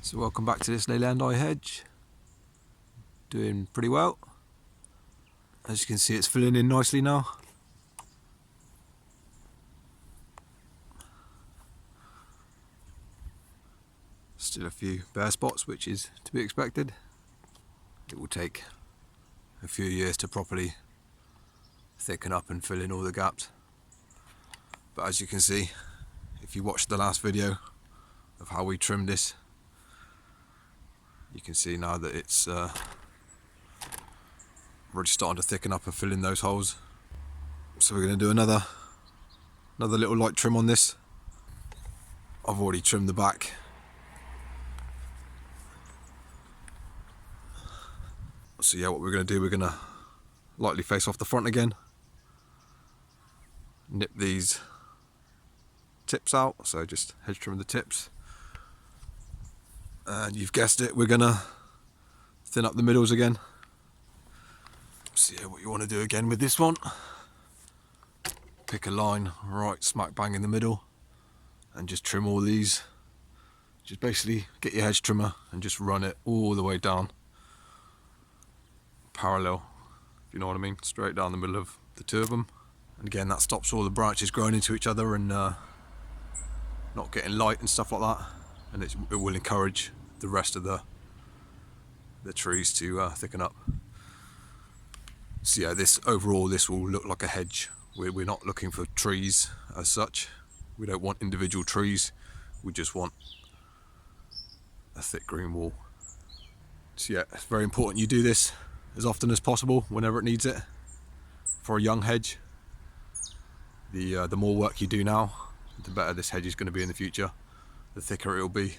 So welcome back to this Leylandii hedge. Doing pretty well. As you can see, it's filling in nicely now. Still a few bare spots, which is to be expected. It will take a few years to properly thicken up and fill in all the gaps. But as you can see, if you watched the last video of how we trimmed this, you can see now that it's really starting to thicken up and fill in those holes. So we're going to do another little light trim on this. I've already trimmed the back. So yeah, what we're going to do, we're going to lightly face off the front again, nip these tips out, so just hedge trim the tips, and you've guessed it, we're going to thin up the middles again. So yeah, what you want to do again with this one, pick a line right smack bang in the middle and just trim all these. Just basically get your hedge trimmer and just run it all the way down parallel, if you know what I mean, straight down the middle of the two of them. And again, that stops all the branches growing into each other and not getting light and stuff like that, and it will encourage the rest of the trees to thicken up. So yeah, overall this will look like a hedge. We're not looking for trees as such. We don't want individual trees, we just want a thick green wall. So yeah, it's very important you do this as often as possible whenever it needs it. For a young hedge, the more work you do now, the better this hedge is going to be in the future, the thicker it will be.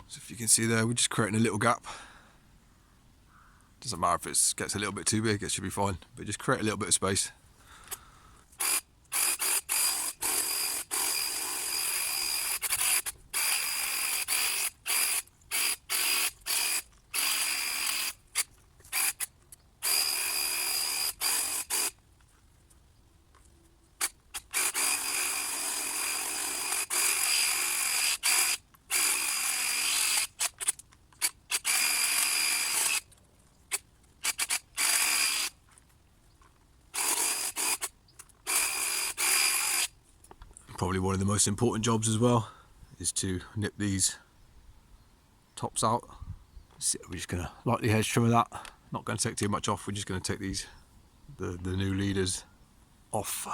So if you can see there, we're just creating a little gap. Doesn't matter if it gets a little bit too big, it should be fine, but just create a little bit of space. Probably one of the most important jobs as well is to nip these tops out. So we're just going to lightly hedge trim of that. Not going to take too much off, we're just going to take these, the new leaders off.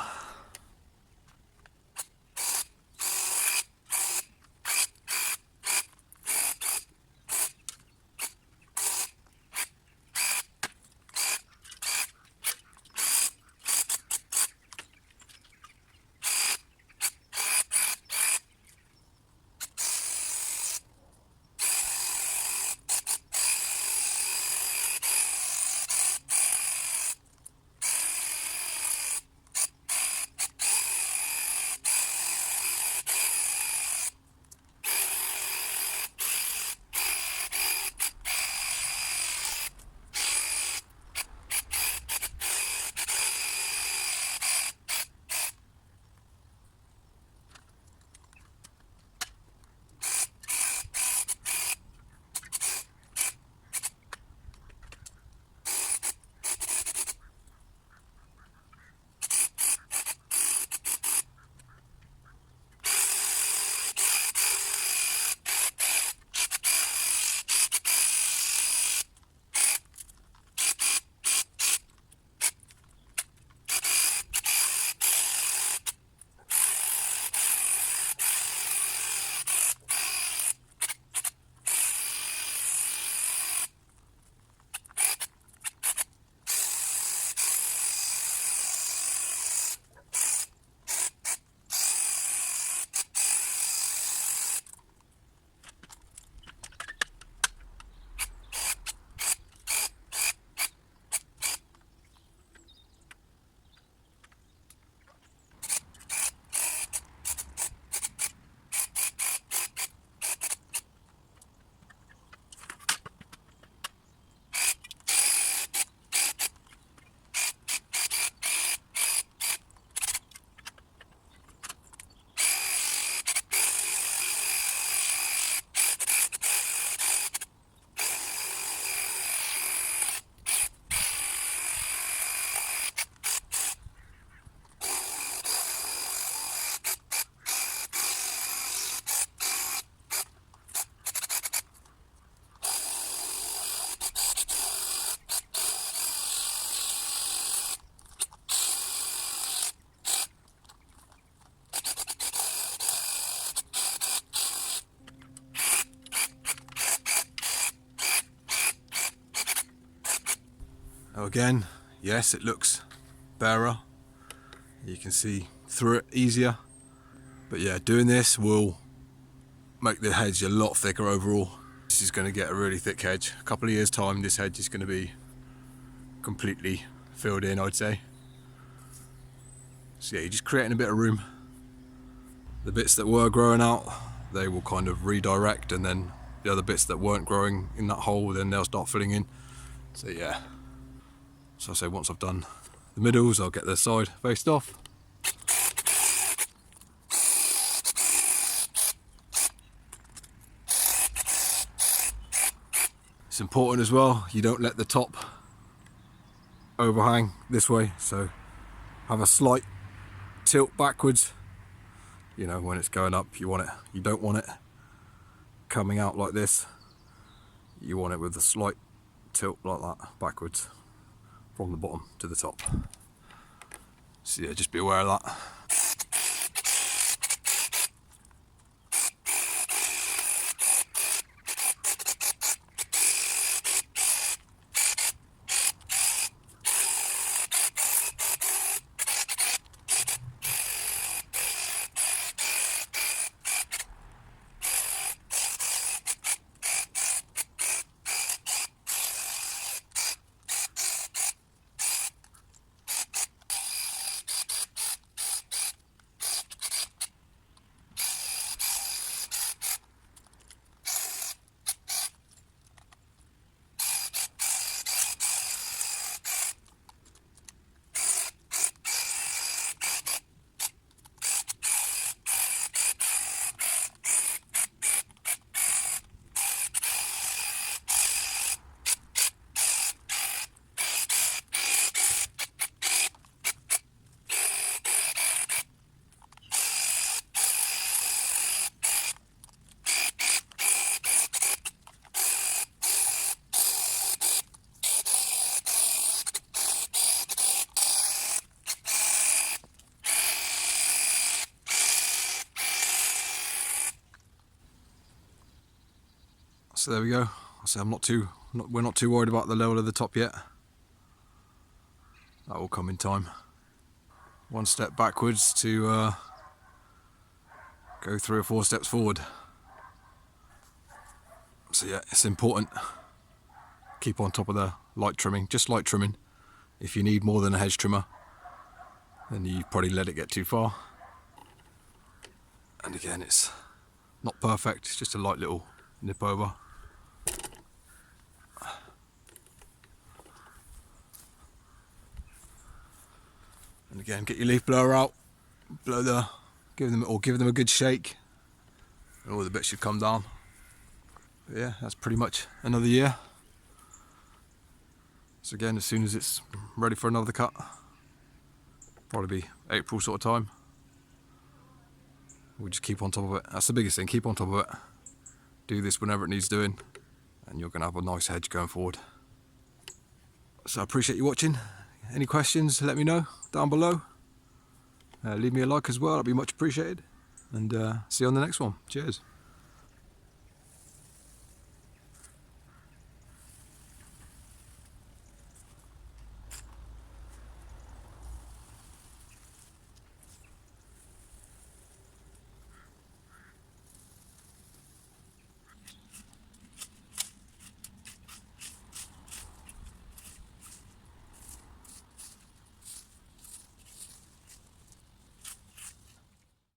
again, yes, it looks barer. You can see through it easier. But yeah, doing this will make the hedge a lot thicker overall. This is going to get a really thick hedge. A couple of years time, this hedge is going to be completely filled in, I'd say. So yeah, you're just creating a bit of room. The bits that were growing out, they will kind of redirect, and then the other bits that weren't growing in that hole, then they'll start filling in. So yeah. So I say once I've done the middles, I'll get the side faced off. It's important as well, you don't let the top overhang this way, so have a slight tilt backwards. You know, when it's going up, you don't want it coming out like this. You want it with a slight tilt like that backwards from the bottom to the top. So yeah, just be aware of that. So there we go. I say we're not too worried about the level of the top yet. That will come in time. One step backwards to go 3 or 4 steps forward. So yeah, it's important. Keep on top of the light trimming, just light trimming. If you need more than a hedge trimmer, then you probably let it get too far. And again, it's not perfect, it's just a light little nip over. And again, get your leaf blower out, give them a good shake, and all the bits should come down. But yeah, that's pretty much another year. So again, as soon as it's ready for another cut, probably be April sort of time, we'll just keep on top of it. That's the biggest thing, keep on top of it. Do this whenever it needs doing, and you're going to have a nice hedge going forward. So I appreciate you watching. Any questions, let me know down below. Leave me a like as well, that'd be much appreciated. And see you on the next one. Cheers.